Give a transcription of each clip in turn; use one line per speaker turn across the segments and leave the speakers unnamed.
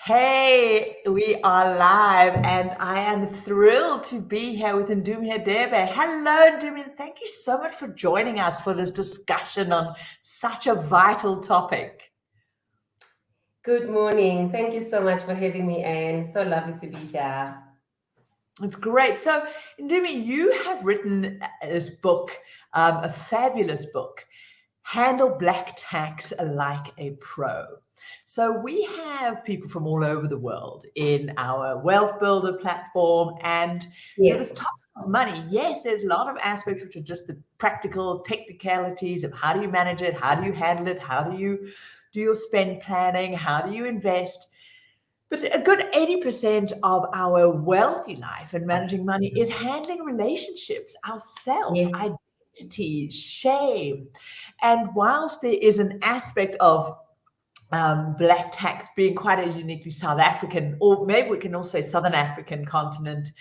Hey, we are live, and I am thrilled to be here with Ndumi Hadebe. Hello, Ndumi. Thank you so much for joining us for this discussion on such a vital topic.
Good morning. Thank you so much for having me, Anne. So lovely to be here.
It's great. So, Ndumi, you have written this book, a fabulous book, Handle Black Tax Like a Pro. So we have people from all over the world in our Wealth Builder platform, and this
Yes.
topic of money. Yes, there's a lot of aspects which are just the practical technicalities of how do you manage it, how do you handle it, how do you do your spend planning, how do you invest. But a good 80% of our wealthy life and managing money is handling relationships, ourself,
Yes.
identity, shame. And whilst there is an aspect of black tax being quite a uniquely South African, or maybe we can also say Southern African continent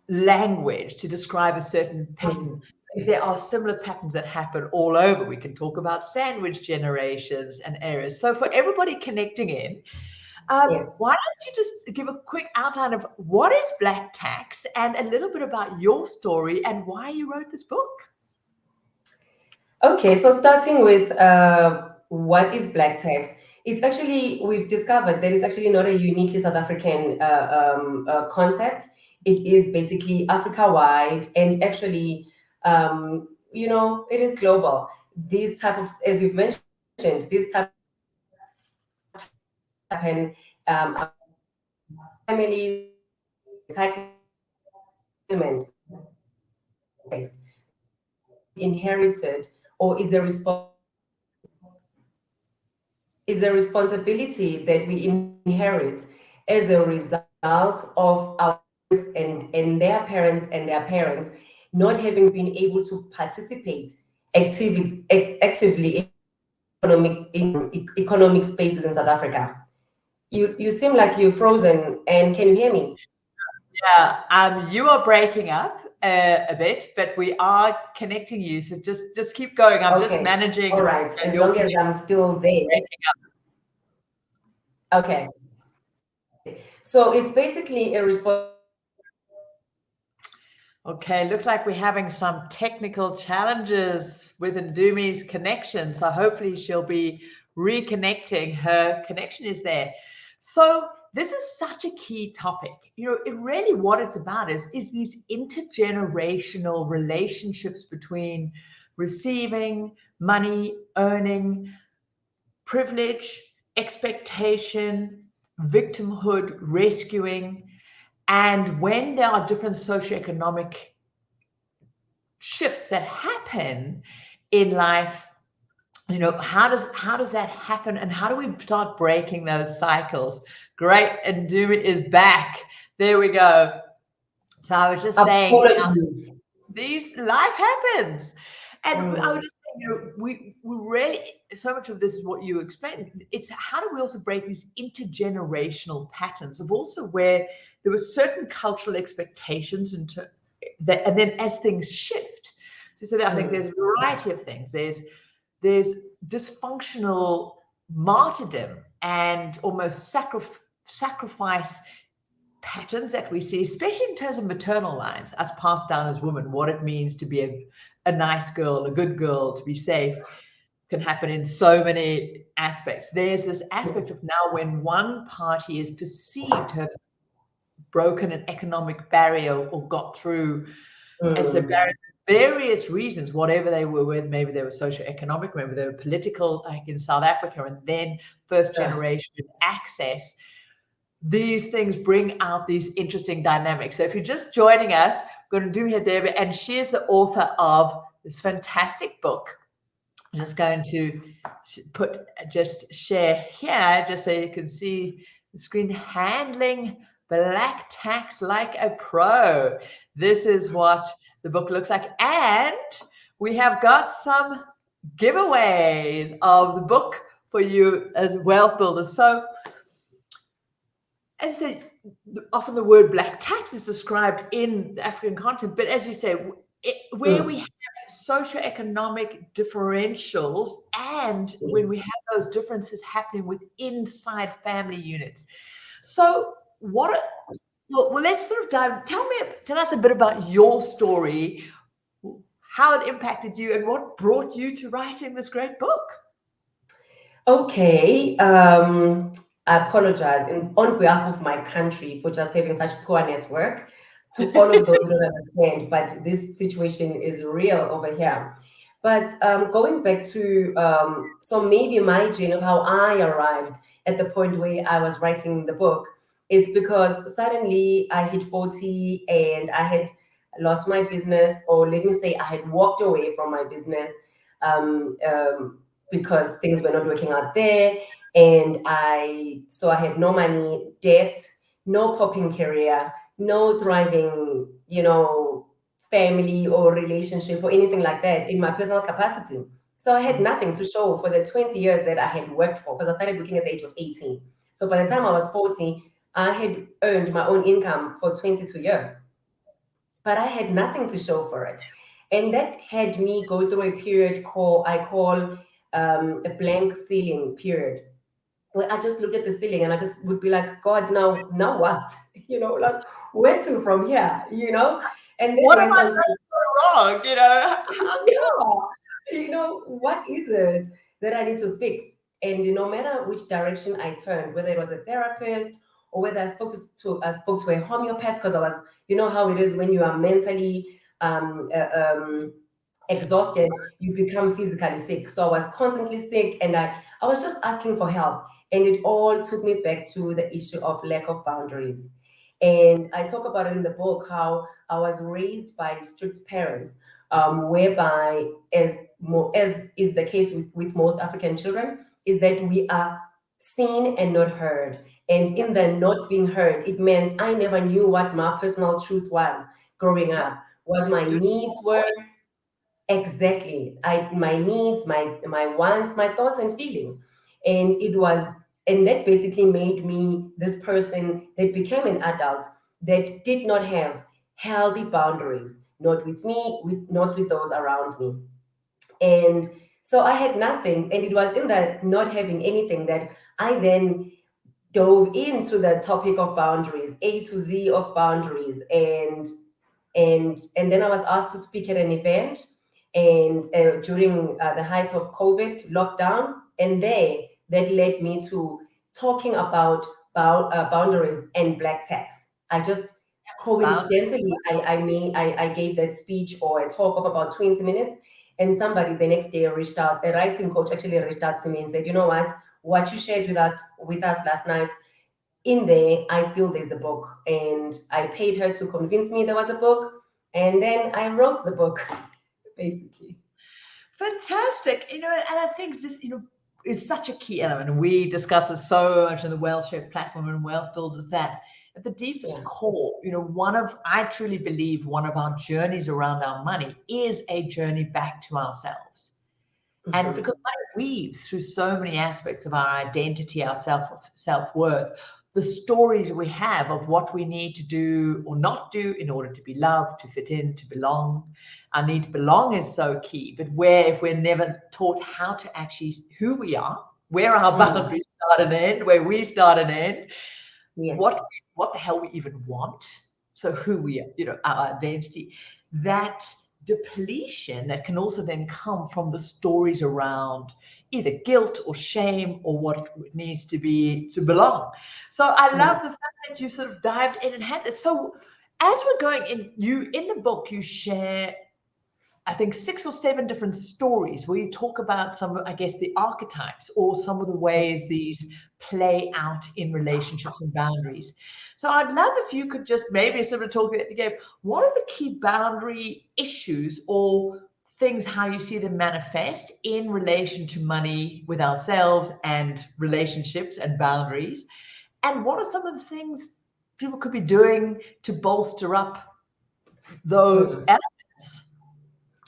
language to describe a certain pattern. There are similar patterns that happen all over. We can talk about sandwich generations and areas. So for everybody connecting in,
Yes.
why don't you just give a quick outline of what is black tax and a little bit about your story and why you wrote this book?
Okay, so starting with what is black tax? It's actually, we've discovered that it's actually not a uniquely South African concept. It is basically Africa-wide, and actually, it is global. These type of, as you've mentioned, these type happen families, entitlement, inherited, or is a responsibility that we inherit as a result of our parents and their parents not having been able to participate actively in economic spaces in South Africa. You seem like you're frozen, and can you hear me?
Yeah, you are breaking up a bit, but we are connecting you. So just keep going. I'm just
Okay.
managing
All right. As
your
long as
connection.
I'm still there. Okay. So it's basically a response.
Okay, looks like we're having some technical challenges with Ndumi's connection. So hopefully she'll be reconnecting. Her connection is there. So this is such a key topic. It really what it's about is these intergenerational relationships between receiving money, earning, privilege, expectation, victimhood, rescuing. And when there are different socioeconomic shifts that happen in life, how does that happen, and how do we start breaking those cycles? Great, and Ndumi is back. There we go. So I was just saying,
Apologies.
these life happens, and I was
Mm.
just saying, we really, so much of this is what you explained. It's how do we also break these intergenerational patterns of also where there were certain cultural expectations into that, and then as things shift. So I think there's a variety of things. There's dysfunctional martyrdom and almost sacrifice patterns that we see, especially in terms of maternal lines, us passed down as women, what it means to be a nice girl, a good girl, to be safe, can happen in so many aspects. There's this aspect of now when one party is perceived to have broken an economic barrier or got through as a barrier for various reasons, whatever they were with, maybe they were socioeconomic, maybe they were political, like in South Africa, and then first generation access. These things bring out these interesting dynamics. So if you're just joining us, we're going to Ndumi Hadebe, and she is the author of this fantastic book. I'm just going to share here, just so you can see the screen, Handling Black Tax Like a Pro. This is what the book looks like. And we have got some giveaways of the book for you as wealth builders. So as I said, often the word black tax is described in the African continent, but as you say, where we have socioeconomic differentials, and when we have those differences happening with inside family units. So well, let's sort of tell us a bit about your story, how it impacted you, and what brought you to writing this great book.
Okay. I apologize on behalf of my country for just having such poor network to all of those who don't understand, but this situation is real over here. But going back to, so maybe my journey of how I arrived at the point where I was writing the book, it's because suddenly I hit 40 and I had lost my business, or let me say I had walked away from my business because things were not working out there. And I had no money, debt, no popping career, no thriving, family or relationship or anything like that in my personal capacity. So I had nothing to show for the 20 years that I had worked for, because I started working at the age of 18. So by the time I was 40, I had earned my own income for 22 years. But I had nothing to show for it. And that had me go through a period I call a blank ceiling period, where I just look at the ceiling and I just would be like, God, now what? Like, where to from here? And then
what am I doing wrong?
What is it that I need to fix? And no matter which direction I turned, whether it was a therapist or whether I spoke to a homeopath, because I was, how it is when you are mentally exhausted, you become physically sick. So I was constantly sick, and I was just asking for help. And it all took me back to the issue of lack of boundaries. And I talk about it in the book, how I was raised by strict parents, whereby, as is the case with most African children, is that we are seen and not heard. And in the not being heard, it means I never knew what my personal truth was growing up, what my needs were. Exactly. My needs, my wants, my thoughts and feelings. And that basically made me this person that became an adult that did not have healthy boundaries, not with me, not with those around me. And so I had nothing. And it was in that not having anything that I then dove into the topic of boundaries, A to Z of boundaries. And then I was asked to speak at an event, and during the height of COVID lockdown, and that led me to talking about boundaries and black tax. I just coincidentally, I gave that speech or a talk of about 20 minutes, and somebody the next day reached out, a writing coach actually reached out to me and said, you know what you shared with us last night, in there, I feel there's a book. And I paid her to convince me there was a book. And then I wrote the book, basically.
Fantastic. And I think this, is such a key element. And we discuss it so much in the Wealth Shift platform and Wealth Builders, that at the deepest core, I truly believe one of our journeys around our money is a journey back to ourselves. And because money weaves through so many aspects of our identity, our self-worth, the stories we have of what we need to do or not do in order to be loved, to fit in, to belong. Our need to belong is so key. But if we're never taught how to actually, who we are, where our boundaries start and end, where we start and end, what the hell we even want, so who we are, our identity, that depletion that can also then come from the stories around either guilt or shame or what it needs to be to belong. So I love the fact that you sort of dived in and had this. So as we're going in the book, you share, I think, 6 or 7 different stories where you talk about some, I guess, the archetypes or some of the ways these play out in relationships and boundaries. So I'd love if you could just maybe sort of talk again, what are the key boundary issues or things, how you see them manifest in relation to money with ourselves and relationships and boundaries? And what are some of the things people could be doing to bolster up those elements?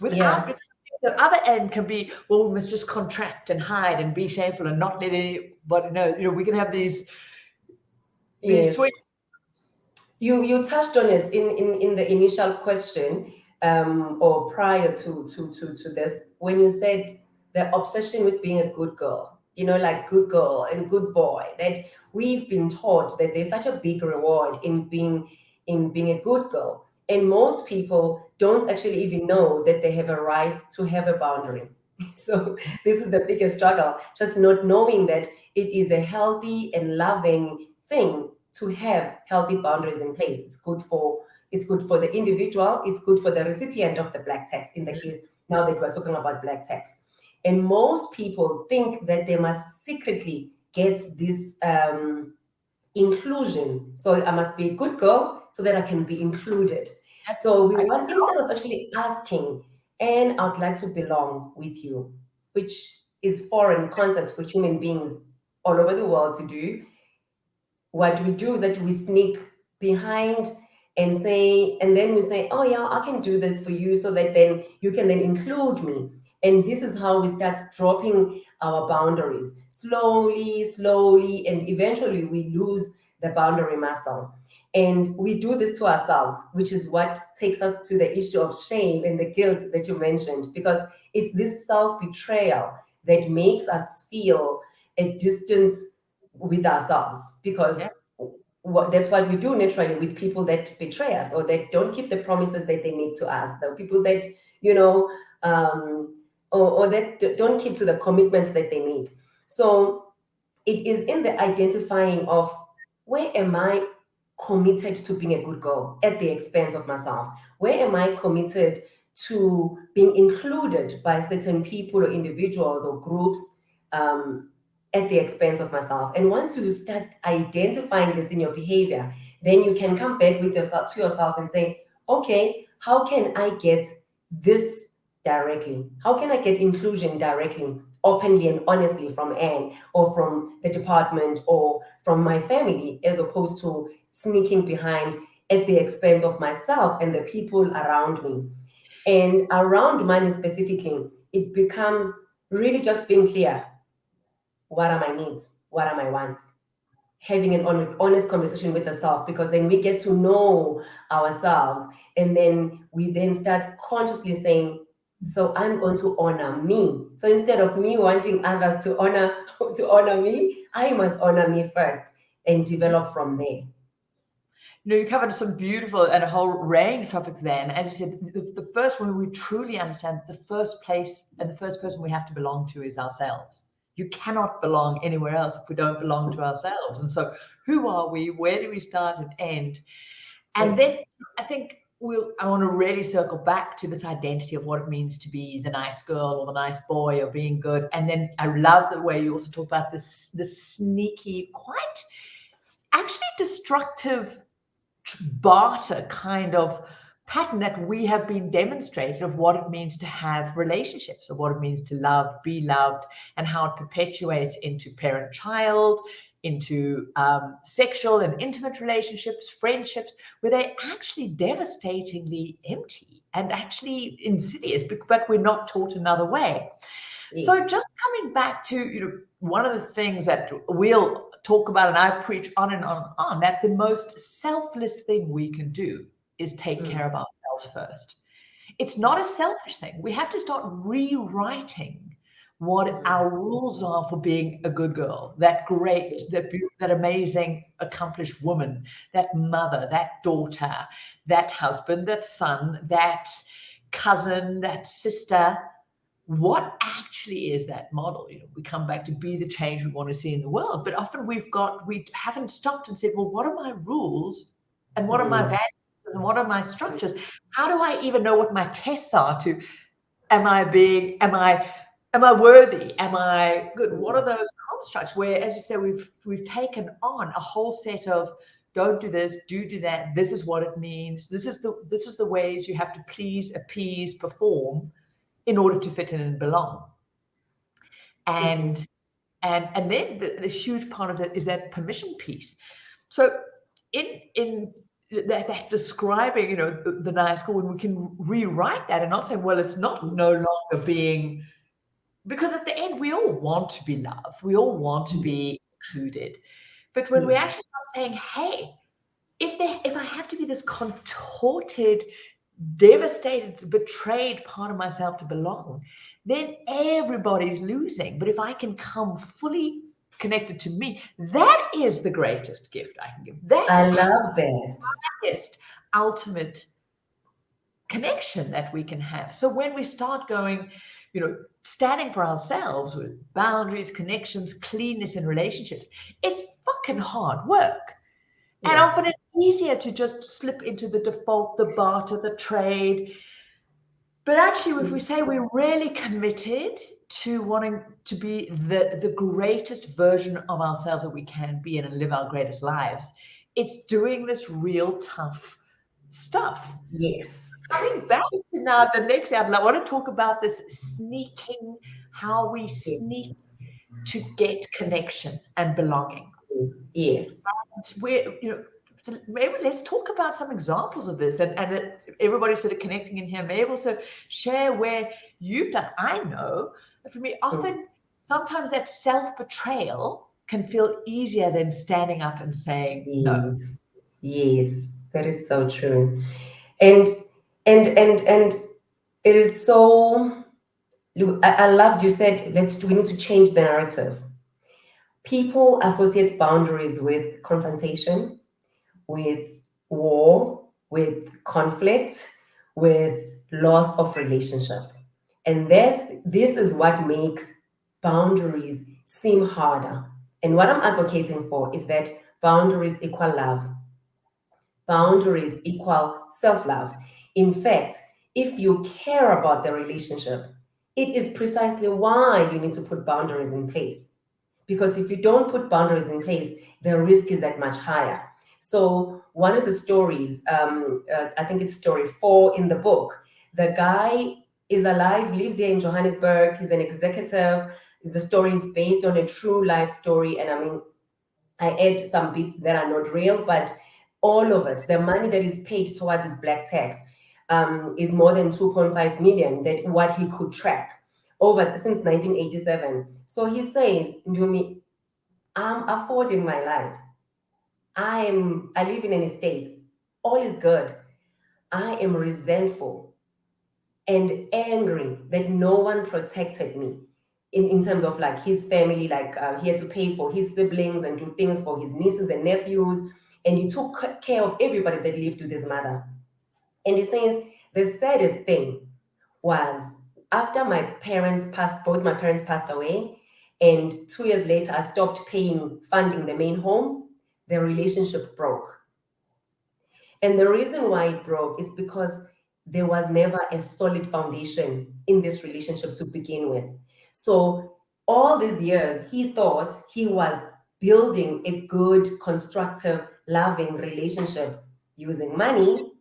Without the other end can be, well, we must just contract and hide and be shameful and not let anybody know. We can have these sweet.
You touched on it in the initial question, or prior to this, when you said the obsession with being a good girl, like good girl and good boy, that we've been taught that there's such a big reward in being a good girl. And most people don't actually even know that they have a right to have a boundary. So this is the biggest struggle, just not knowing that it is a healthy and loving thing to have healthy boundaries in place. It's good for the individual, it's good for the recipient of the black text, in the case now that we're talking about black text. And most people think that they must secretly get this inclusion. So I must be a good girl so that I can be included. So we want, instead of actually asking, and I'd like to belong with you, which is foreign concepts for human beings all over the world to do, what we do is that we sneak behind and then we say, oh yeah, I can do this for you so that then you can then include me. And this is how we start dropping our boundaries slowly, and eventually we lose the boundary muscle. And we do this to ourselves, which is what takes us to the issue of shame and the guilt that you mentioned, because it's this self-betrayal that makes us feel a distance with ourselves, because that's what we do naturally with people that betray us or that don't keep the promises that they make to us, the people that or that don't keep to the commitments that they make. So it is in the identifying of, where am I committed to being a good girl at the expense of myself? Where am I committed to being included by certain people or individuals or groups at the expense of myself? And once you start identifying this in your behavior, then you can come back with yourself to yourself and say, okay, how can I get this directly? How can I get inclusion directly, openly and honestly from Anne or from the department or from my family, as opposed to sneaking behind at the expense of myself and the people around me? And around money specifically, it becomes really just being clear. What are my needs? What are my wants? Having an honest conversation with yourself, because then we get to know ourselves, and then we then start consciously saying, so I'm going to honor me. So instead of me wanting others to honor me, I must honor me first and develop from there.
You covered some beautiful and a whole range of topics there. And as you said, the first one, we truly understand the first place and the first person we have to belong to is ourselves. You cannot belong anywhere else if we don't belong to ourselves. And so who are we? Where do we start and end? And then I think I want to really circle back to this identity of what it means to be the nice girl or the nice boy or being good. And then I love the way you also talk about this sneaky, quite actually destructive barter kind of pattern that we have been demonstrated of what it means to have relationships, of what it means to love, be loved, and how it perpetuates into parent-child, into sexual and intimate relationships, friendships, where they're actually devastatingly empty and actually insidious, but we're not taught another way. Yes. So just coming back to, one of the things that we'll talk about, and I preach on and on, that the most selfless thing we can do is take care of ourselves first. It's not a selfish thing. We have to start rewriting what our rules are for being a good girl, that great, that amazing, accomplished woman, that mother, that daughter, that husband, that son, that cousin, that sister. What actually is that model? We come back to be the change we want to see in the world, but often we haven't stopped and said, well, what are my rules and what are my values and what are my structures? How do I even know what my tests are to, am I worthy? Am I good? What are those constructs where, as you said, we've taken on a whole set of, don't do this, do that. This is what it means. This is the ways you have to please, appease, perform in order to fit in and belong. And then the huge part of it is that permission piece. So in that describing, the nice girl, when we can rewrite that and not say, well, it's no longer being, because at the end we all want to be loved, we all want to be included. But when we actually start saying, hey, if I have to be this contorted, devastated, betrayed part of myself to belong, then everybody's losing. But if I can come fully connected to me, that is the greatest gift I can give. That's
I love that.
the highest, ultimate connection that we can have. So when we start going, standing for ourselves with boundaries, connections, cleanness in relationships, it's fucking hard work. And
Yeah.
often it's easier to just slip into the default, the barter, the trade. But actually, if we say we're really committed to wanting to be the greatest version of ourselves that we can be and live our greatest lives, it's doing this real tough stuff.
Yes.
Coming back to now the next album, I want to talk about this sneaking, how we sneak to get connection and belonging.
Yes.
So maybe let's talk about some examples of this, and everybody's sort of connecting in here. Maybe also share where you've done. I know that for me, often, sometimes that self-betrayal can feel easier than standing up and saying no.
Yes, that is so true. And it is so, I loved you said we need to change the narrative. People associate boundaries with confrontation, with war, with conflict, with loss of relationship. And this is what makes boundaries seem harder. And what I'm advocating for is that boundaries equal love. Boundaries equal self-love. In fact, if you care about the relationship, it is precisely why you need to put boundaries in place. Because if you don't put boundaries in place, the risk is that much higher. So one of the stories, I think it's story 4 in the book, the guy is alive, lives here in Johannesburg, he's an executive. The story is based on a true life story. And I mean, I add some bits that are not real, but all of it, the money that is paid towards his black tax is more than 2.5 million, that what he could track over since 1987. So he says, Ndumi, I'm affording my life. I live in an estate. All is good. I am resentful and angry that no one protected me in terms of like his family, like he had to pay for his siblings and do things for his nieces and nephews. And he took care of everybody that lived with his mother. And he says the saddest thing was after both my parents passed away, and 2 years later, I stopped funding the main home, the relationship broke. And the reason why it broke is because there was never a solid foundation in this relationship to begin with. So all these years, he thought he was building a good, constructive, loving relationship using money,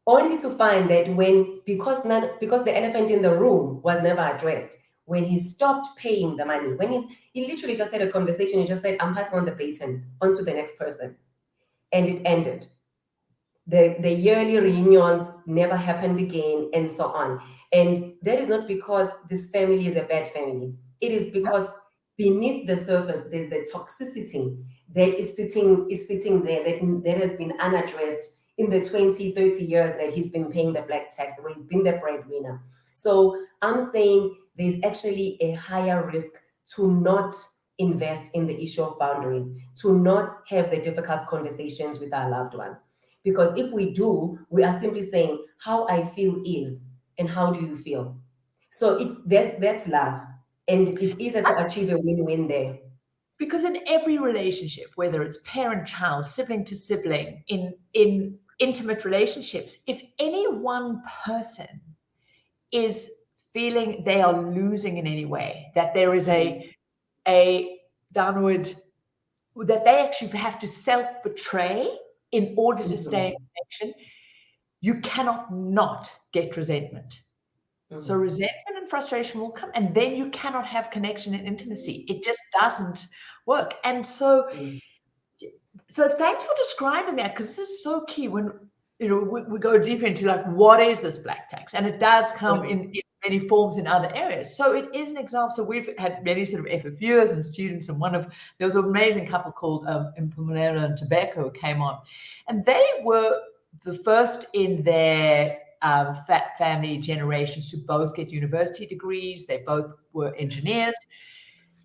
only to find that because the elephant in the room was never addressed, when he stopped paying the money, he literally just had a conversation, he just said, I'm passing on the baton onto the next person. And it ended. The yearly reunions never happened again, and so on. And that is not because this family is a bad family. It is because beneath the surface, there's the toxicity that is sitting there that has been unaddressed in the 20, 30 years that he's been paying the black tax, where he's been the breadwinner. So I'm saying there's actually a higher risk to not invest in the issue of boundaries, to not have the difficult conversations with our loved ones. Because if we do, we are simply saying how I feel is, and how do you feel? So that's love. And it's easier to achieve a win-win there.
Because in every relationship, whether it's parent-child, sibling to sibling, in intimate relationships, if any one person is feeling they are losing in any way, that there is a downward, that they actually have to self-betray in order to stay in connection, you cannot not get resentment. So resentment and frustration will come, and then you cannot have connection and intimacy. It just doesn't work. And so thanks for describing that, because this is so key when we go deeper into like, what is this black tax? And it does come in many forms in other areas. So it is an example. So we've had many sort of FFUers and students, and there was an amazing couple called Mpumalelo and Tobacco who came on, and they were the first in their family generations to both get university degrees. They both were engineers.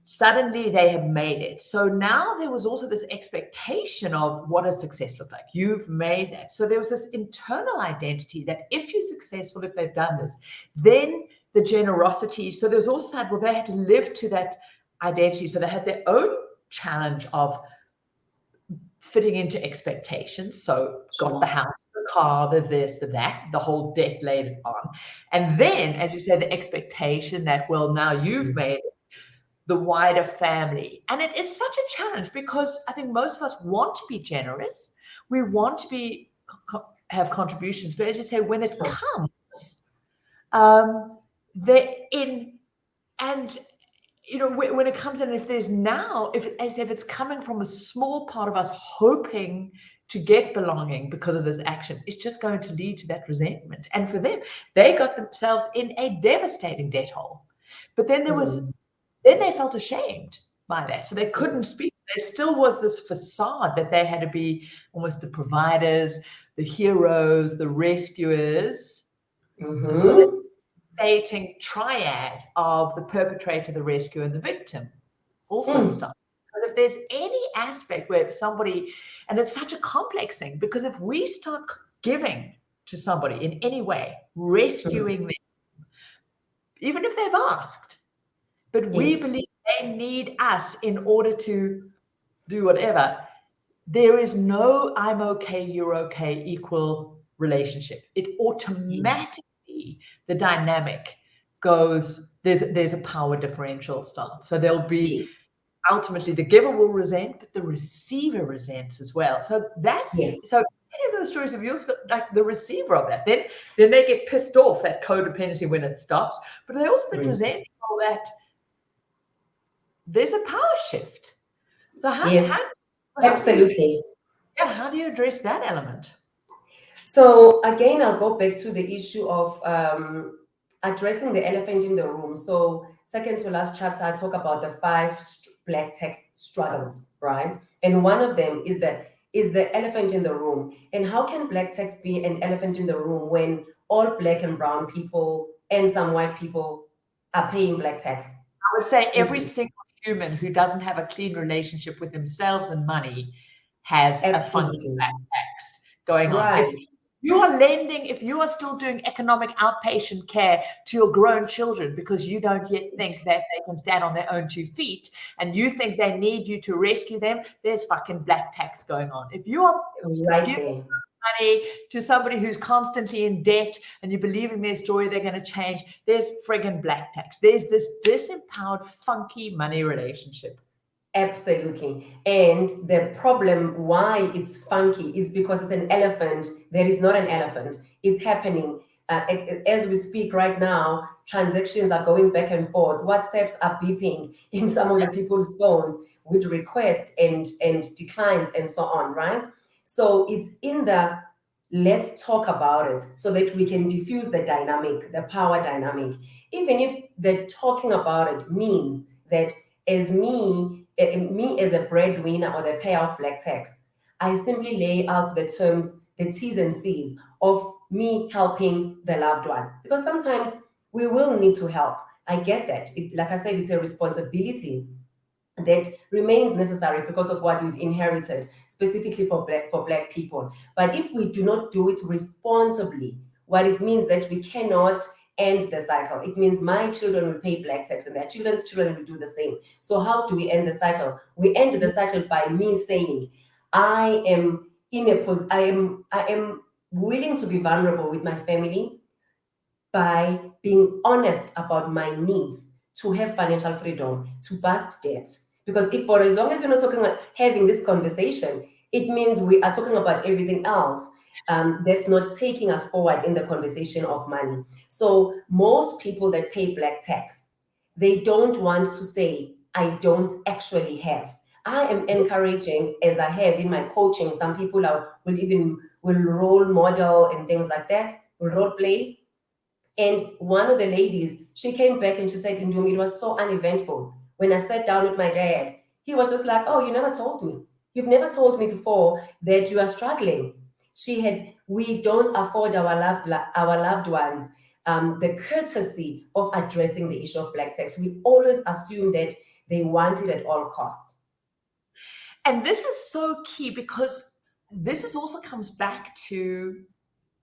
Suddenly they have made it. So now there was also this expectation of what does success look like? You've made that. So there was this internal identity that if you're successful, if they've done this, then the generosity. So there was also, well, they had to live to that identity. So they had their own challenge of fitting into expectations. So got the house, the car, the this, the that, the whole debt laid on. And then, as you said, the expectation that, well, now you've made it, the wider family. And it is such a challenge because I think most of us want to be generous. We want to be have contributions, but as you say, when it comes, they're in, and you know, when it comes in, if there's now, as if it's coming from a small part of us hoping to get belonging because of this action, it's just going to lead to that resentment. And for them, they got themselves in a devastating debt hole. But then then they felt ashamed by that. So they couldn't speak. There still was this facade that they had to be almost the providers, the heroes, the rescuers. So that stating triad of the perpetrator, the rescuer, and the victim also stops. Because if there's any aspect where somebody, and it's such a complex thing, because if we start giving to somebody in any way, rescuing them, even if they've asked, but we believe they need us in order to do whatever, there is no I'm okay, you're okay, equal relationship. It automatically, the dynamic goes, there's a power differential start. So there'll be, ultimately the giver will resent, but the receiver resents as well. So that's, so any of those stories of yours, like the receiver of that, then they get pissed off at codependency when it stops, but they also get resentful that there's a power shift. So
absolutely.
How do you address that element?
So again, I'll go back to the issue of addressing the elephant in the room. So second to last chapter, I talk about the 5 black text struggles, right? And one of them is the elephant in the room. And how can black text be an elephant in the room when all black and brown people and some white people are paying black tax?
I would say every single human who doesn't have a clean relationship with themselves and money has a funky black tax going on. If you are lending, if you are still doing economic outpatient care to your grown children because you don't yet think that they can stand on their own 2 feet and you think they need you to rescue them, there's fucking black tax going on. If you are giving money to somebody who's constantly in debt and you believe in their story, they're going to change, there's friggin' black tax. There's this disempowered, funky money relationship.
Absolutely. And the problem why it's funky is because it's an elephant. There is not an elephant. It's happening. As we speak right now, transactions are going back and forth. WhatsApps are beeping in some of the people's phones with requests and declines and so on, right? So it's in the let's talk about it so that we can diffuse the dynamic, the power dynamic. Even if the talking about it means that as me as a breadwinner or the payer of black tax, I simply lay out the terms, the T's and C's of me helping the loved one. Because sometimes we will need to help. I get that. Like I said, it's a responsibility that remains necessary because of what we've inherited, specifically for black people. But if we do not do it responsibly, what it means that we cannot end the cycle. It means my children will pay black tax and their children's children will do the same. So how do we end the cycle? We end the cycle by me saying, I am willing to be vulnerable with my family by being honest about my needs to have financial freedom, to bust debt. Because if for as long as you're not talking about having this conversation, it means we are talking about everything else that's not taking us forward in the conversation of money. So most people that pay black tax, they don't want to say, I don't actually have. I am encouraging, as I have in my coaching, some people will role model and things like that, will role play. And one of the ladies, she came back and she said, Ndumi, it was so uneventful. When I sat down with my dad, he was just like, oh, you never told me. You've never told me before that you are struggling. We don't afford our loved ones the courtesy of addressing the issue of black text. We always assume that they want it at all costs.
And this is so key, because this also comes back to,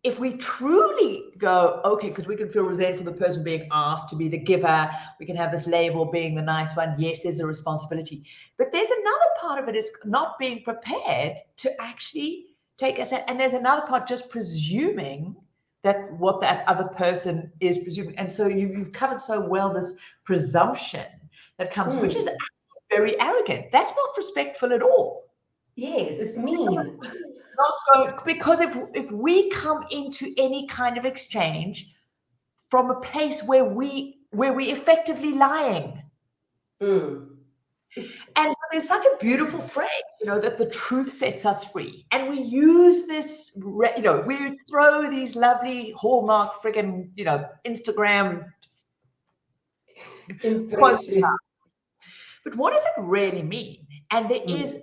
if we truly go, okay, because we can feel resentful for the person being asked to be the giver, we can have this label being the nice one. Yes, there's a responsibility. But there's another part of it is not being prepared to actually take us. And there's another part, just presuming that what that other person is presuming. And so you've covered so well this presumption that comes, which is very arrogant. That's not respectful at all.
Yes, it's mean.
Because if we come into any kind of exchange from a place where we effectively lying, and so there's such a beautiful phrase, that the truth sets us free, and we use this, we throw these lovely hallmark friggin', Instagram
inspiration.
But what does it really mean? And there is,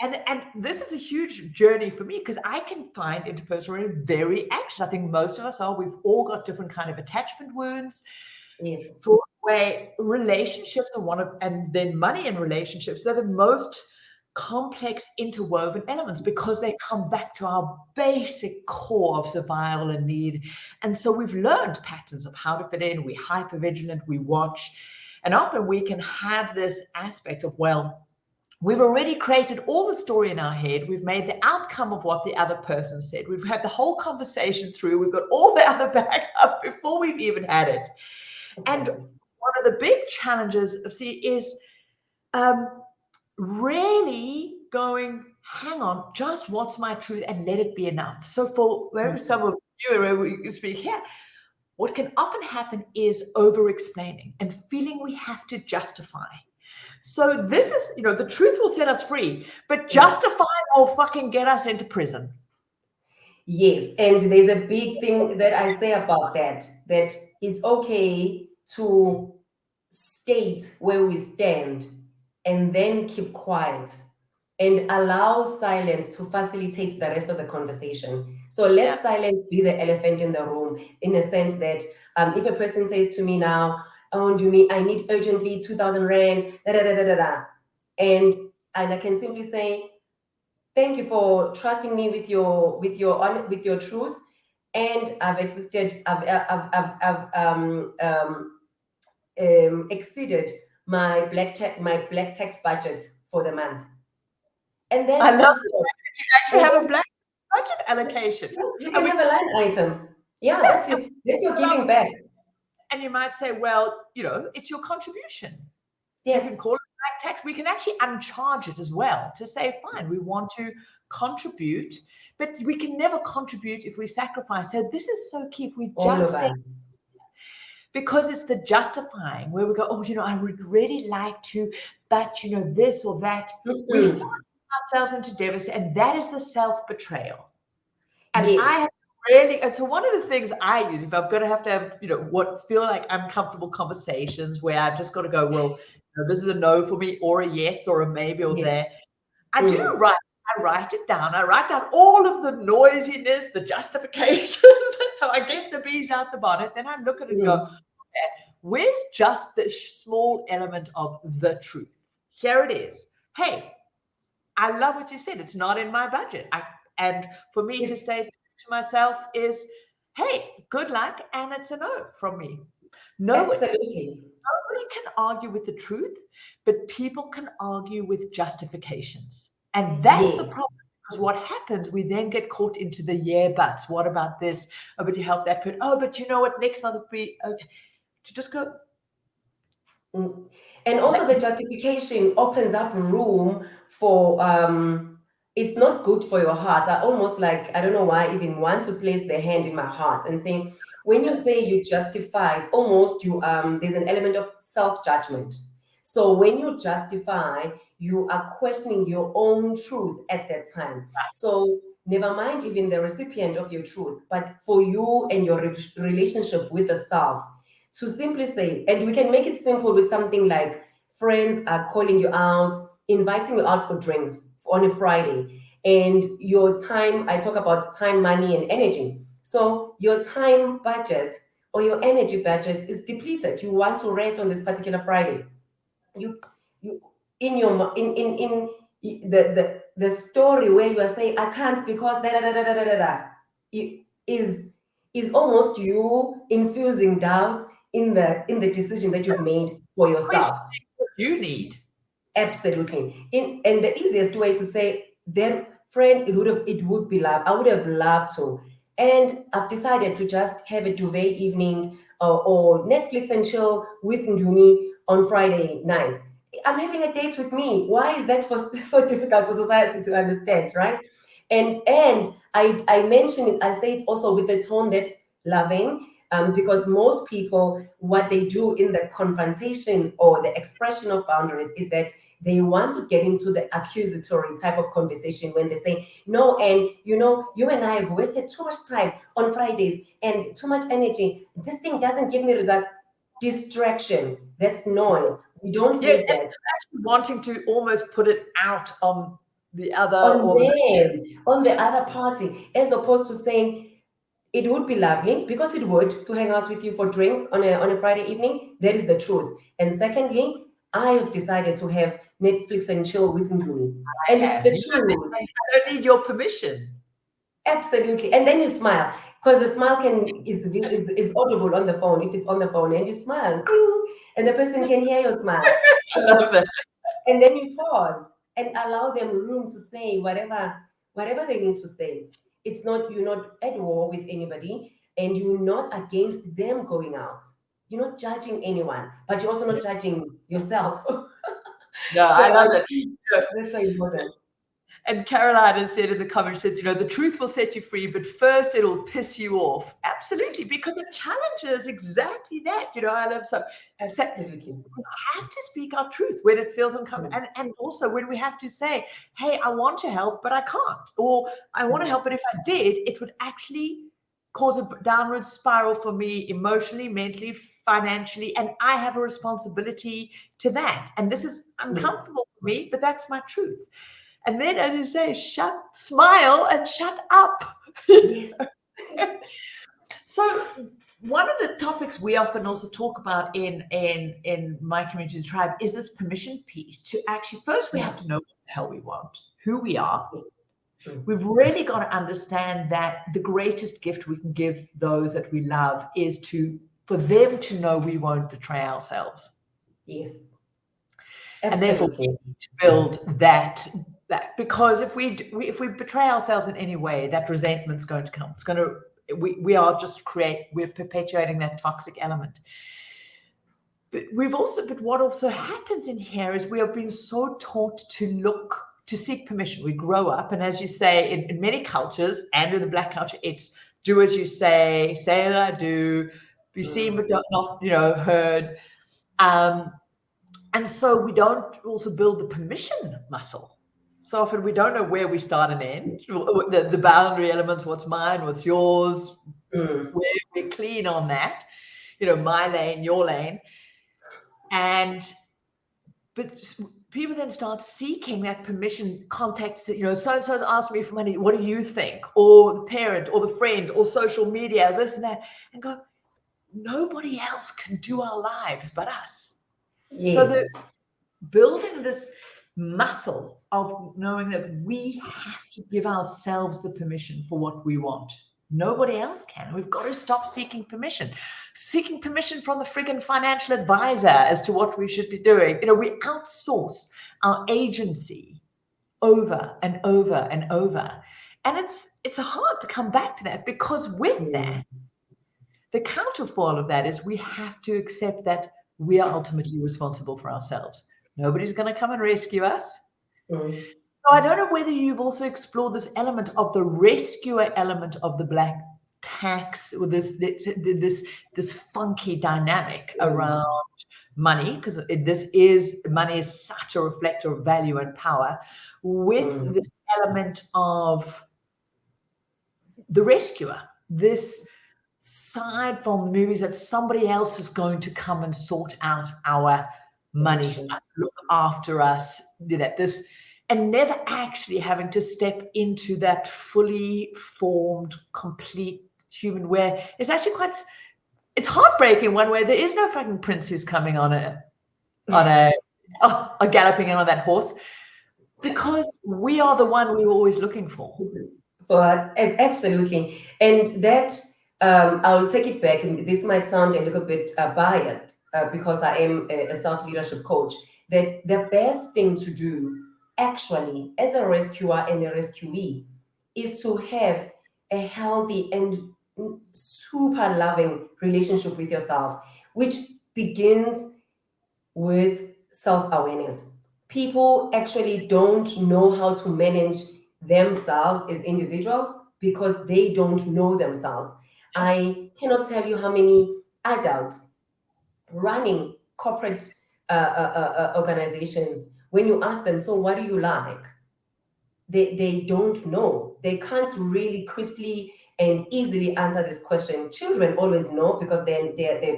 and this is a huge journey for me, because I can find interpersonally very anxious. I think most of us are. We've all got different kind of attachment wounds.
Yes.
For where relationships are and then money in relationships are the most complex interwoven elements, because they come back to our basic core of survival and need. And so we've learned patterns of how to fit in. We're hypervigilant, we watch. And often we can have this aspect of, well, we've already created all the story in our head. We've made the outcome of what the other person said. We've had the whole conversation through. We've got all the other backup before we've even had it. And one of the big challenges is really going, hang on, just what's my truth, and let it be enough. So for maybe some of you, where we speak here, what can often happen is over-explaining and feeling we have to justify. So this is, the truth will set us free, but justifying will fucking get us into prison.
Yes, and there's a big thing that I say about that it's okay to state where we stand and then keep quiet and allow silence to facilitate the rest of the conversation. So let silence be the elephant in the room, in a sense that if a person says to me now, "Oh, Ndumi, I need urgently 2,000 rand, da da da da da da," and I can simply say, "Thank you for trusting me with your truth, and I've exceeded my black tax budget for the month." And then
I love that you actually have a black budget allocation.
You can have a line item. Yeah, that's it. That's your giving back.
And you might say, well, it's your contribution.
Yes.
You can call it black tax. We can actually uncharge it as well to say, fine, we want to contribute, but we can never contribute if we sacrifice. So this is so key. If we just because it's the justifying where we go, oh, I would really like to, but this or that. We start ourselves into deficit, and that is the self-betrayal. And I have really, and so one of the things I use, if I'm going to have, what feel like uncomfortable conversations where I've just got to go, well, this is a no for me, or a yes, or a maybe, or there. I write it down. I write down all of the noisiness, the justifications. So I get the bees out the bonnet. Then I look at it and go, okay, where's just the small element of the truth? Here it is. Hey, I love what you said. It's not in my budget. And for me to say to myself is, hey, good luck, and it's a no from me.
Absolutely.
Nobody can argue with the truth, but people can argue with justifications. And that's the problem, because what happens, we then get caught into the buts. What about this? Oh, but you help that person. Oh, but you know what? Next month will be okay. To just go.
And also the justification opens up room for it's not good for your heart. I almost I don't know why I even want to place the hand in my heart and say, when you say you justify, it's almost there's an element of self-judgment. So when you justify, you are questioning your own truth at that time. So never mind even the recipient of your truth, but for you and your relationship with the self, to simply say, and we can make it simple with something like friends are calling you out, inviting you out for drinks on a Friday, And your time, I talk about time, money, and energy. So your time budget or your energy budget is depleted. You want to rest on this particular Friday. You in your in the story where you are saying I can't because da da da da da da da da, is is almost you infusing doubt in the decision that you've made for yourself.
Questioning what you need.
Absolutely. And the easiest way to say that, friend, it would be love. I would have loved to. And I've decided to just have a duvet evening or Netflix and chill with Ndumi on Friday nights. I'm having a date with me. Why is that so difficult for society to understand, right? And I mention it, I say it also with the tone that's loving, because most people, what they do in the confrontation or the expression of boundaries is that they want to get into the accusatory type of conversation when they say, no, and you and I have wasted too much time on Fridays and too much energy. This thing doesn't give me result. Distraction. That's noise. We don't
Yeah,
need that.
actually wanting to almost put it out on the other
On the other party, as opposed to saying, it would be lovely, because it would, to hang out with you for drinks on a Friday evening. That is the truth. And secondly, I have decided to have Netflix and chill with Ndumi. And it's the truth.
I don't need your permission.
Absolutely. And then you smile, because the smile is audible on the phone if it's on the phone, and you smile, and the person can hear your smile.
I love that.
And then you pause and allow them room to say whatever they need to say. It's not, you're not at war with anybody, and you're not against them going out. You're not judging anyone, but you're also not judging yourself.
No, I love that.
That's so important.
And Caroline has said in the comments, said, the truth will set you free, but first it'll piss you off. Absolutely, because it challenges exactly that. I love so.
Absolutely.
We have to speak our truth when it feels uncomfortable, and also when we have to say, "Hey, I want to help, but I can't," or "I want to help, but if I did, it would actually cause a downward spiral for me emotionally, mentally, financially, and I have a responsibility to that. And this is uncomfortable for me, but that's my truth." And then, as you say, smile and shut up.
Yes.
So one of the topics we often also talk about in my community tribe is this permission piece to actually, first we have to know what the hell we want, who we are. We've really got to understand that the greatest gift we can give those that we love is for them to know we won't betray ourselves.
Yes.
Absolutely. And therefore we need to build that, because if we betray ourselves in any way, that resentment's going to come. It's going to, we're perpetuating that toxic element. But what also happens in here is we have been so taught to seek permission. We grow up, and as you say, in many cultures and in the Black culture, it's do as you say as I do, be seen but not heard. And so we don't also build the permission muscle. So often we don't know where we start and end, the boundary elements, what's mine, what's yours. We're clean on that, my lane, your lane. But people then start seeking that permission, contacts, so-and-so's asked me for money, what do you think? Or the parent or the friend or social media, this and that, and go, nobody else can do our lives but us.
Yes.
So building this muscle of knowing that we have to give ourselves the permission for what we want. Nobody else can. We've got to stop seeking permission. Seeking permission from the friggin' financial advisor as to what we should be doing. We outsource our agency over and over and over. And it's hard to come back to that, because with that, the counterfoil of that is we have to accept that we are ultimately responsible for ourselves. Nobody's going to come and rescue us. So I don't know whether you've also explored this element of the rescuer element of the Black tax, or this funky dynamic around money, because money is such a reflector of value and power, with this element of the rescuer, this side from the movies that somebody else is going to come and sort out our money, look after us, do that. and never actually having to step into that fully formed, complete human, where it's actually it's heartbreaking one way. There is no fucking prince who's coming on a galloping in on that horse, because we are the one we were always looking for.
Absolutely. And that, I'll take it back, and this might sound a little bit biased because I am a self-leadership coach, that the best thing to do actually as a rescuer and a rescuee is to have a healthy and super loving relationship with yourself, which begins with self-awareness. People actually don't know how to manage themselves as individuals because they don't know themselves. I cannot tell you how many adults running corporate organizations, when you ask them, so what do you like? They don't know. They can't really crisply and easily answer this question. Children always know because they're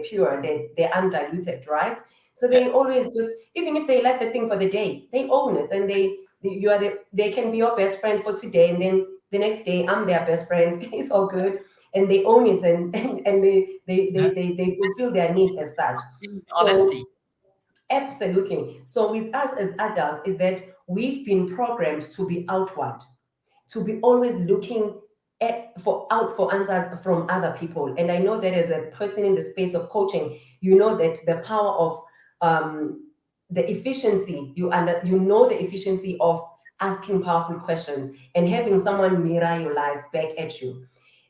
pure, they're undiluted, right? So they always just, even if they like the thing for the day, they own it, and they can be your best friend for today, and then the next day I'm their best friend. It's all good, and they own it, and they fulfill their needs as such.
Honesty.
So, absolutely. So with us as adults is that we've been programmed to be outward, to be always looking for answers from other people. And I know that as a person in the space of coaching, you know that the power of the efficiency, you know the efficiency of asking powerful questions and having someone mirror your life back at you,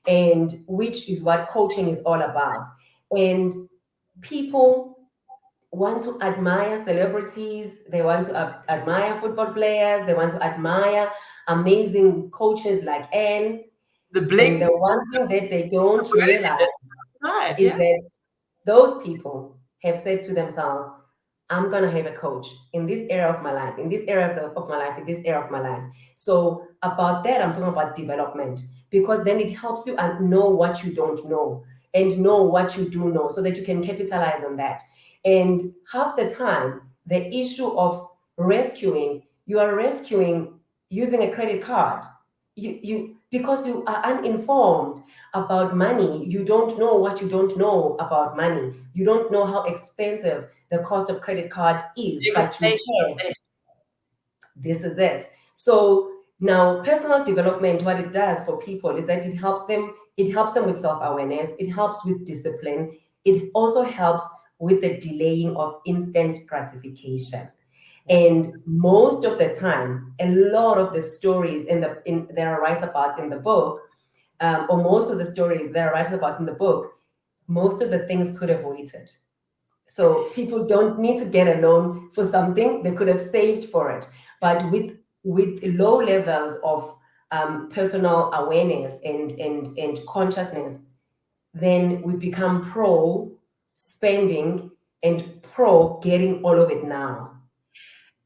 and which is what coaching is all about. And people want to admire celebrities, they want to admire football players, they want to admire amazing coaches like Anne.
The bling.
And the one thing that they don't realize is that those people have said to themselves, I'm going to have a coach in this area of my life, in this area of my life, in this area of my life. So about that, I'm talking about development, because then it helps you know what you don't know and know what you do know so that you can capitalize on that. And half the time, the issue of rescuing, you are rescuing using a credit card. Because you are uninformed about money, you don't know what you don't know about money. You don't know how expensive the cost of credit card is, but you can. This is it. So now personal development, what it does for people is that it helps them with self-awareness, it helps with discipline, it also helps with the delaying of instant gratification. And most of the time, a lot of the stories there are write about in the book, or most of the stories that are written about in the book, most of the things could have waited. So people don't need to get a loan for something, they could have saved for it. But with low levels of personal awareness and consciousness, then we become pro spending and pro getting all of it now.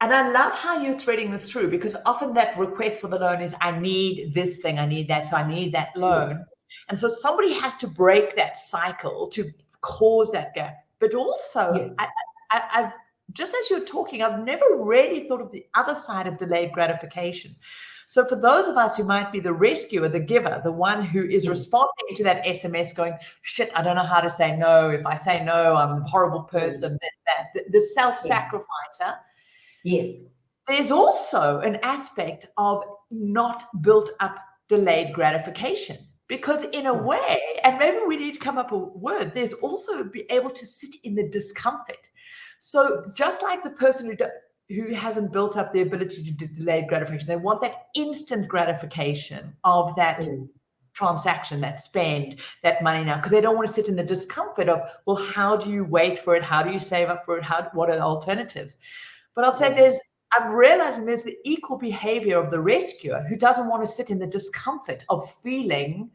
And I love how you're threading this through, because often that request for the loan is, I need this thing, I need that, so I need that loan. Yes. And so somebody has to break that cycle to cause that gap. But also, yes. I've just as you're talking, I've never really thought of the other side of delayed gratification. So for those of us who might be the rescuer, the giver, the one who is responding to that SMS going, shit, I don't know how to say no. If I say no, I'm a horrible person. The self-sacrificer.
Yes.
There's also an aspect of not built up delayed gratification, because in a way, and maybe we need to come up with a word, there's also be able to sit in the discomfort. So just like the person who hasn't built up the ability to do delayed gratification, they want that instant gratification of that transaction, that spend, that money now, because they don't want to sit in the discomfort of, well, how do you wait for it? How do you save up for it? What are the alternatives? But I'll say I'm realizing there's the equal behavior of the rescuer who doesn't want to sit in the discomfort of feeling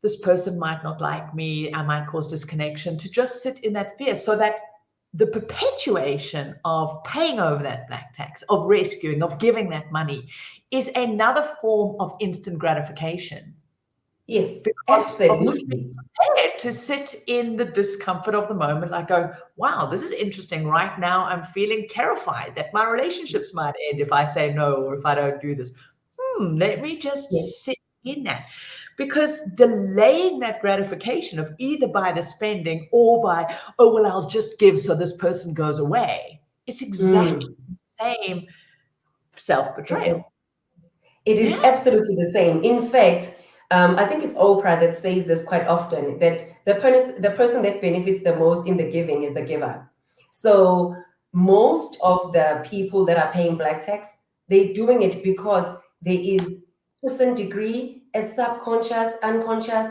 this person might not like me, I might cause disconnection, to just sit in that fear, so that the perpetuation of paying over that black tax, of rescuing, of giving that money is another form of instant gratification.
Yes,
because
absolutely.
Prepared to sit in the discomfort of the moment, like go, wow, this is interesting. Right now, I'm feeling terrified that my relationships might end if I say no or if I don't do this. Let me just sit in that. Because delaying that gratification of either by the spending or by, oh, well, I'll just give so this person goes away. It's exactly the same self-betrayal.
It is absolutely the same. In fact, I think it's Oprah that says this quite often, that the person that benefits the most in the giving is the giver. So most of the people that are paying black tax, they're doing it because there is, to some degree, a subconscious, unconscious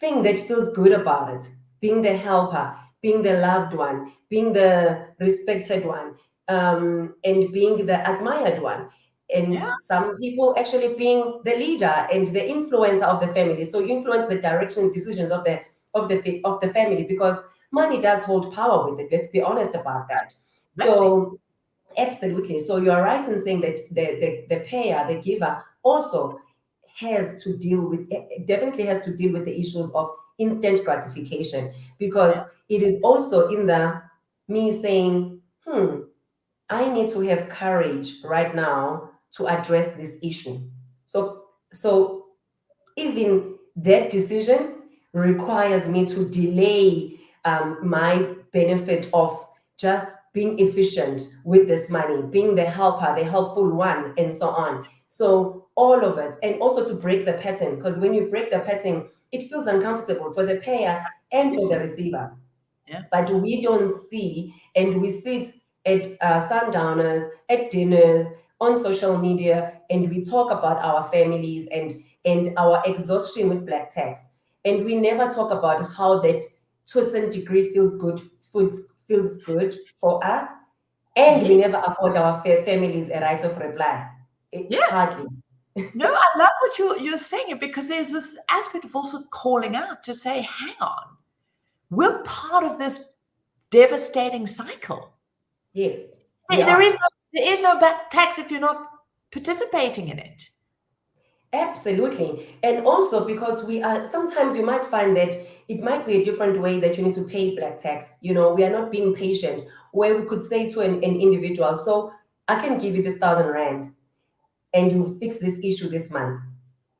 thing that feels good about it. Being the helper, being the loved one, being the respected one, and being the admired one. And some people actually being the leader and the influencer of the family. So you influence the direction and decisions of the family, because money does hold power with it. Let's be honest about that. So absolutely. So you are right in saying that the payer, the giver, also definitely has to deal with the issues of instant gratification, because it is also in the me saying, I need to have courage right now to address this issue. So even that decision requires me to delay my benefit of just being efficient with this money, being the helper, the helpful one, and so on. So all of it, and also to break the pattern, because when you break the pattern, it feels uncomfortable for the payer and for the receiver. But we don't see, and we sit at sundowners, at dinners, on social media, and we talk about our families and our exhaustion with black tax. And we never talk about how that, to a certain degree, feels good for us. And we never afford our families a right of reply. Hardly.
No, I love what you're saying, because there's this aspect of also calling out to say, hang on, we're part of this devastating cycle.
Yes.
There is no black tax if you're not participating in it.
Absolutely. And also because sometimes you might find that it might be a different way that you need to pay black tax. We are not being patient, where we could say to an individual, so I can give you this 1,000 rand and you fix this issue this month.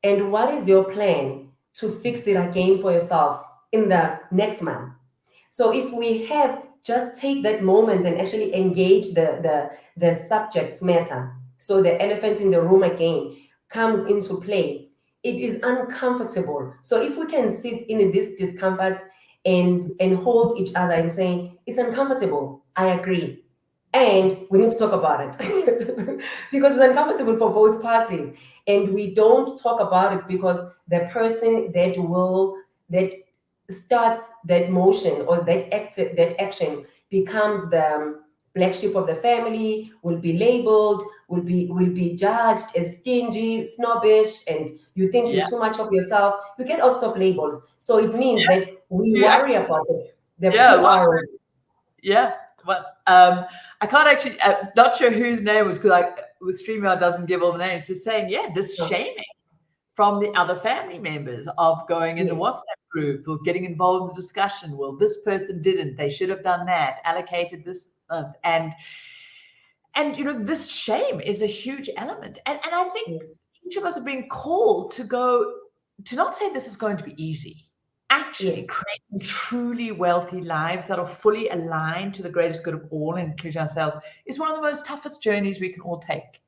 And what is your plan to fix it again for yourself in the next month? So if we just take that moment and actually engage the subject matter, so the elephant in the room again comes into play, it is uncomfortable. So if we can sit in this discomfort and hold each other and say, it's uncomfortable, I agree, and we need to talk about it because it's uncomfortable for both parties. And we don't talk about it because the person that starts that motion or that action becomes the black sheep of the family, will be labeled, will be judged as stingy, snobbish, and you think you're too much of yourself. You get all sorts of labels. So it means that we worry about the PR.
Well, I can't actually, not sure whose name was, because with StreamYard doesn't give all the names, but saying, this shaming from the other family members of going in the WhatsApp group or getting involved in the discussion. Well, this person didn't, they should have done that, allocated this, and this shame is a huge element. And I think each of us are being called to not say this is going to be easy. Actually, creating truly wealthy lives that are fully aligned to the greatest good of all, including ourselves, is one of the most toughest journeys we can all take.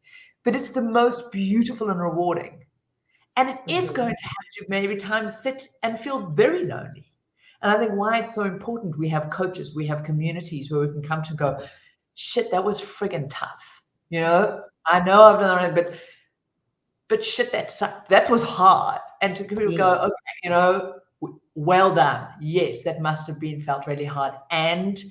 But it's the most beautiful and rewarding. And it is going to have to maybe times sit and feel very lonely. And I think why it's so important, we have coaches, we have communities where we can come to go, shit, that was friggin' tough. I know I've done it, but shit, that sucked. That was hard. And to people go, okay, well done. Yes, that must have been felt really hard. And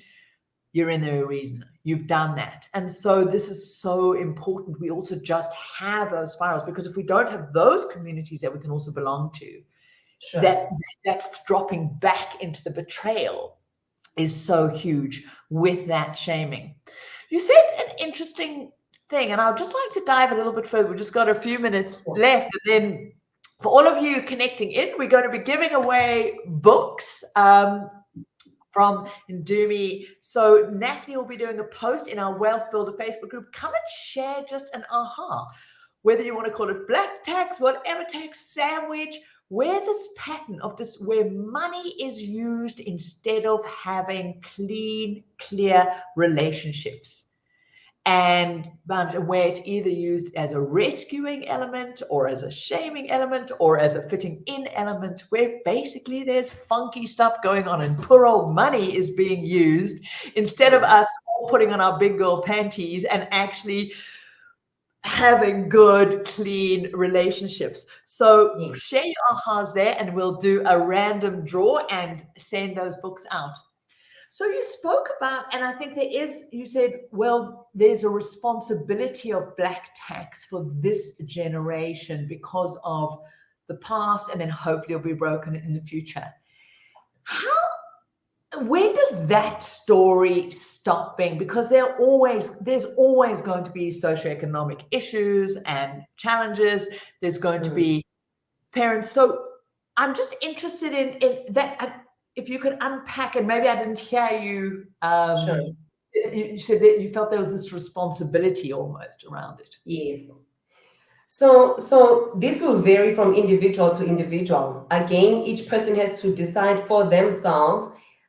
you're in there a reason. You've done that. And so this is so important. We also just have those spirals, because if we don't have those communities that we can also belong to, that dropping back into the betrayal is so huge with that shaming. You said an interesting thing, and I'd just like to dive a little bit further. We've just got a few minutes left, and then For all of you connecting in, we're going to be giving away books from Ndumi. So Natalie will be doing a post in our Wealth Builder Facebook group. Come and share just an aha. Whether you want to call it black tax, whatever tax, sandwich, where this pattern of this, where money is used instead of having clean, clear relationships. And where it's either used as a rescuing element or as a shaming element or as a fitting in element, where basically there's funky stuff going on and poor old money is being used instead of us all putting on our big girl panties and actually having good, clean relationships. So share your ahas there and we'll do a random draw and send those books out. So you spoke about, and I think there is, you said, well, there's a responsibility of black tax for this generation because of the past, and then hopefully it'll be broken in the future. Where does that story stop being? Because there's always going to be socioeconomic issues and challenges. There's going to be parents. So I'm just interested in that. If you could unpack, and maybe I didn't hear you.
Sure.
You said that you felt there was this responsibility almost around it.
Yes. So this will vary from individual to individual. Again, each person has to decide for themselves.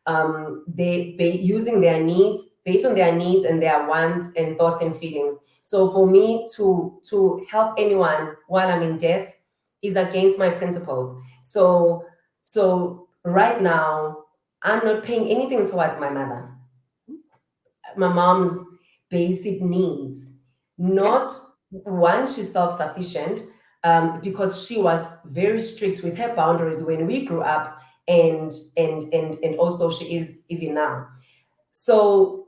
They using their needs, based on their needs and their wants and thoughts and feelings. So for me to help anyone while I'm in debt is against my principles. So right now, I'm not paying anything towards my mother. My mom's basic needs. Not one, she's self-sufficient because she was very strict with her boundaries when we grew up, and also she is even now. So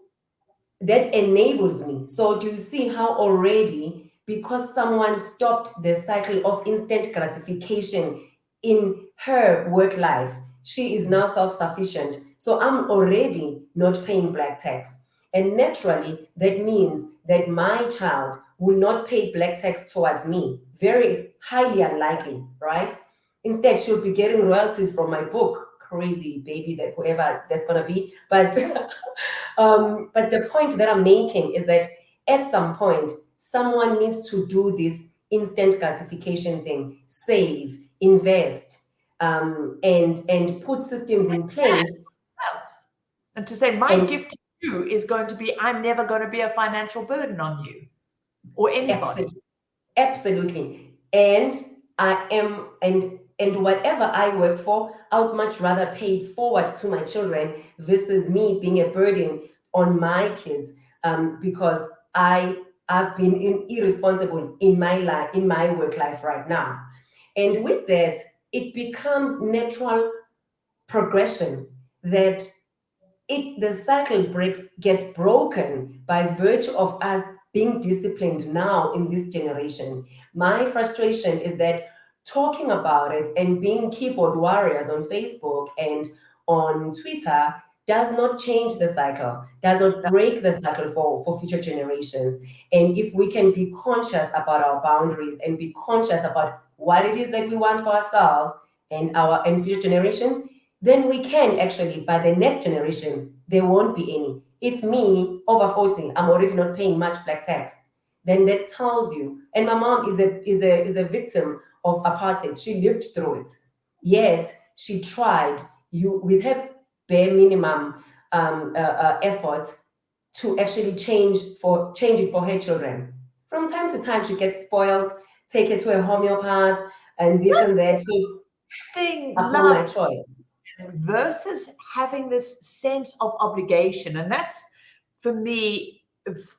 that enables me. So do you see how already, because someone stopped the cycle of instant gratification in her work life, she is now self-sufficient. So I'm already not paying black tax. And naturally, that means that my child will not pay black tax towards me. Very highly unlikely, right? Instead, she'll be getting royalties from my book. Crazy baby, that whoever that's gonna be. But but the point that I'm making is that at some point, someone needs to do this instant gratification thing, save, invest, and put systems in place.
And to say, my gift to you is going to be, I'm never going to be a financial burden on you or anybody.
Absolutely. And I am, and whatever I work for, I would much rather pay it forward to my children versus me being a burden on my kids, because I've been irresponsible in my life, in my work life right now. And with that, it becomes natural progression that the cycle gets broken by virtue of us being disciplined now in this generation. My frustration is that talking about it and being keyboard warriors on Facebook and on Twitter does not change the cycle, does not break the cycle for future generations. And if we can be conscious about our boundaries and be conscious about what it is that we want for ourselves and future generations, then we can actually, by the next generation, there won't be any. If me, over 40, I'm already not paying much black tax, then that tells you, and my mom is a victim of apartheid. She lived through it. Yet she tried with her bare minimum effort to actually change it for her children. From time to time, she gets spoiled, take it to a homeopath, and this and that. So upon my choice.
Versus having this sense of obligation. And that's, for me,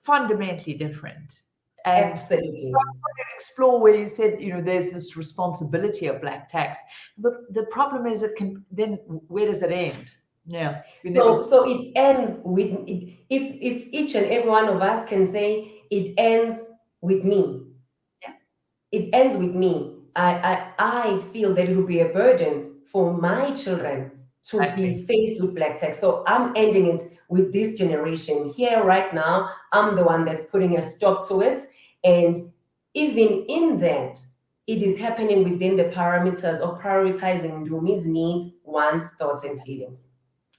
fundamentally different. And
absolutely.
I want to explore where you said, there's this responsibility of black tax. The problem is then where does that end? Yeah.
So it ends with, if each and every one of us can say, it ends with me.
Yeah.
It ends with me. I feel that it will be a burden for my children to be faced with black tax. So I'm ending it with this generation here right now. I'm the one that's putting a stop to it. And even in that, it is happening within the parameters of prioritizing Ndumi's needs, wants, thoughts, and feelings.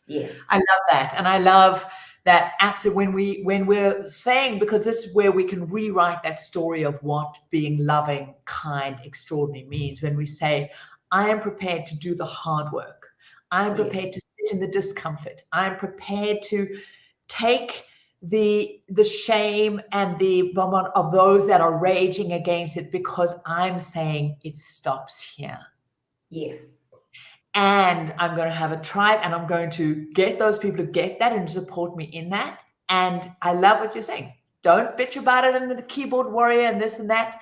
Yes.
I love that. And I love that absolutely when we're saying, because this is where we can rewrite that story of what being loving, kind, extraordinary means. When we say, I am prepared to do the hard work. I am prepared to sit in the discomfort. I am prepared to take the shame and the bombard of those that are raging against it, because I'm saying it stops here.
Yes.
And I'm going to have a tribe, and I'm going to get those people to get that and support me in that. And I love what you're saying. Don't bitch about it under the keyboard warrior and this and that.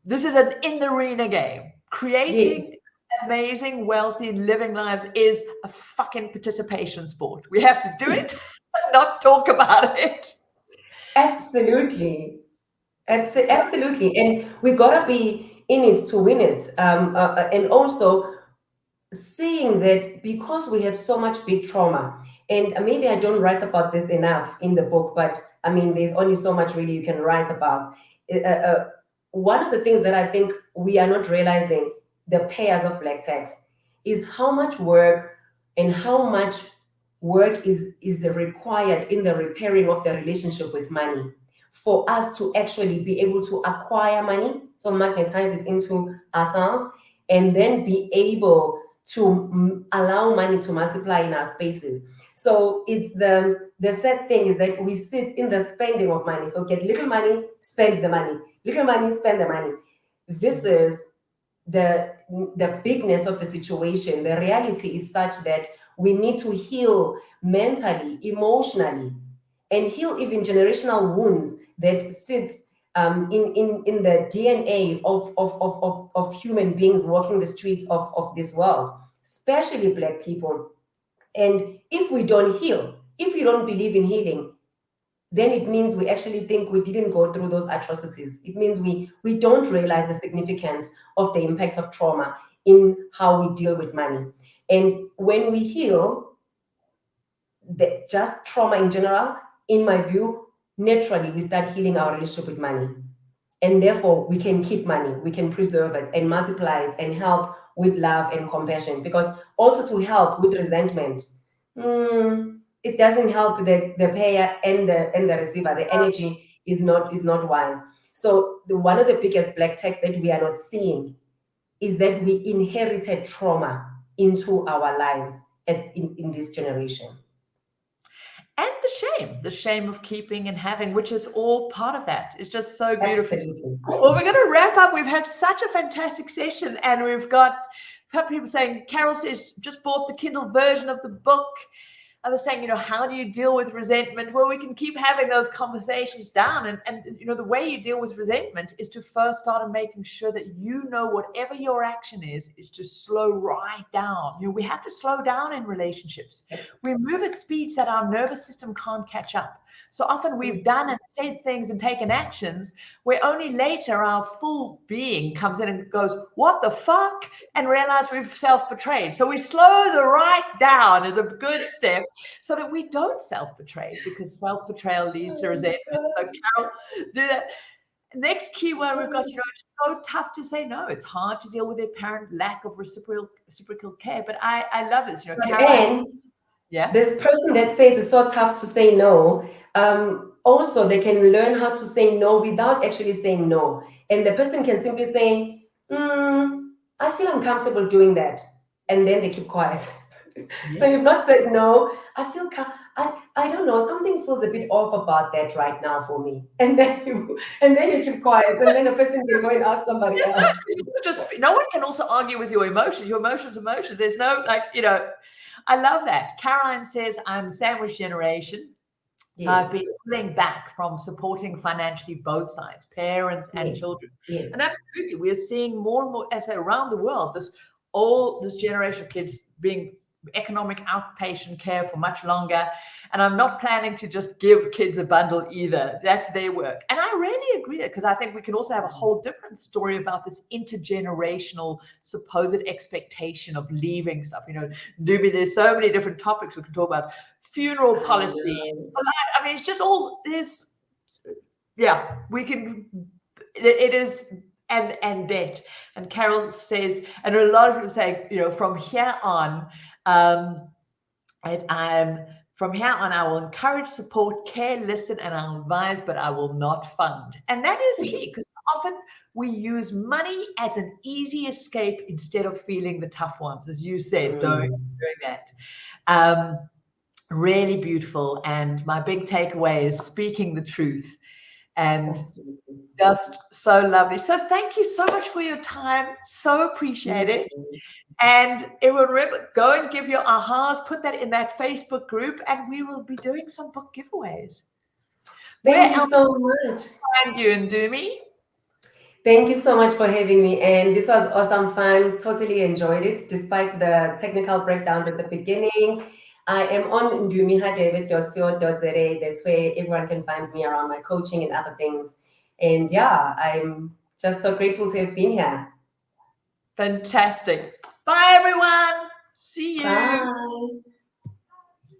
This is an in the arena game. Creating amazing, wealthy, living lives is a fucking participation sport. We have to do it, not talk about it.
Absolutely. Absolutely. And we got to be in it to win it. And also seeing that because we have so much big trauma, and maybe I don't write about this enough in the book, but I mean, there's only so much really you can write about. One of the things that I think we are not realizing, the payers of black tax, is how much work and how much work is required in the repairing of the relationship with money for us to actually be able to acquire money, so magnetize it into ourselves, and then be able to allow money to multiply in our spaces. So it's the sad thing is that we sit in the spending of money. So get little money, spend the money. Little money, spend the money. This is the bigness of the situation. The reality is such that we need to heal mentally, emotionally, and heal even generational wounds that sits in the DNA of human beings walking the streets of this world, especially black people. And if we don't heal, if we don't believe in healing, then it means we actually think we didn't go through those atrocities. It means we don't realize the significance of the impacts of trauma in how we deal with money. And when we heal just trauma in general, in my view, naturally we start healing our relationship with money. And therefore we can keep money, we can preserve it and multiply it and help with love and compassion. Because also to help with resentment, it doesn't help the payer and the receiver. The energy is not wise. So one of the biggest black tax that we are not seeing is that we inherited trauma into our lives in this generation.
And the shame of keeping and having, which is all part of that. It's just so beautiful.
Absolutely.
Well, we're going to wrap up. We've had such a fantastic session, and we've got people saying, Carol says, just bought the Kindle version of the book. Others saying, how do you deal with resentment? Well, we can keep having those conversations down. And the way you deal with resentment is to first start making sure that whatever your action is to slow right down. We have to slow down in relationships. We move at speeds that our nervous system can't catch up. So often we've done and said things and taken actions where only later our full being comes in and goes, what the fuck? And realize we've self-betrayed. So we slow the right down as a good step so that we don't self-betray, because self-betrayal leads to resentment. So Carol, do that. Next keyword we've got, it's so tough to say no. It's hard to deal with the apparent lack of reciprocal care. But I love this. Carol,
yeah. This person that says it's so tough to say no, also they can learn how to say no without actually saying no. And the person can simply say, I feel uncomfortable doing that. And then they keep quiet. So you've not said no. I don't know, something feels a bit off about that right now for me. And then you keep quiet, and then the person can go and ask somebody else.
Just no one can also argue with your emotions. Your emotions. There's no I love that. Caroline says, I'm sandwich generation. So I've been pulling back from supporting financially both sides, parents and children.
Yes.
And absolutely, we are seeing more and more, as I say, around the world, this generation of kids being economic outpatient care for much longer. And I'm not planning to just give kids a bundle either. That's their work. And I really agree, because I think we can also have a whole different story about this intergenerational supposed expectation of leaving stuff. Ndumi, there's so many different topics we can talk about. Funeral policy. I mean, it's just all this. Yeah, we can. It is and debt. And Carol says, and a lot of people say, from here on, from here on, I will encourage, support, care, listen, and I'll advise, but I will not fund. And that is key, because often we use money as an easy escape instead of feeling the tough ones. As you said, don't do that. Really beautiful. And my big takeaway is speaking the truth. And just so lovely. So thank you so much for your time. So appreciate it. And everyone, remember, go and give your ahas, put that in that Facebook group, and we will be doing some book giveaways.
Thank you so much.
Find you, Ndumi.
Thank you so much for having me. And this was awesome fun. Totally enjoyed it, despite the technical breakdowns at the beginning. I am on ndumihadebe.co.za. That's where everyone can find me around my coaching and other things. And yeah, I'm just so grateful to have been here.
Fantastic. Bye, everyone. See you.
Bye.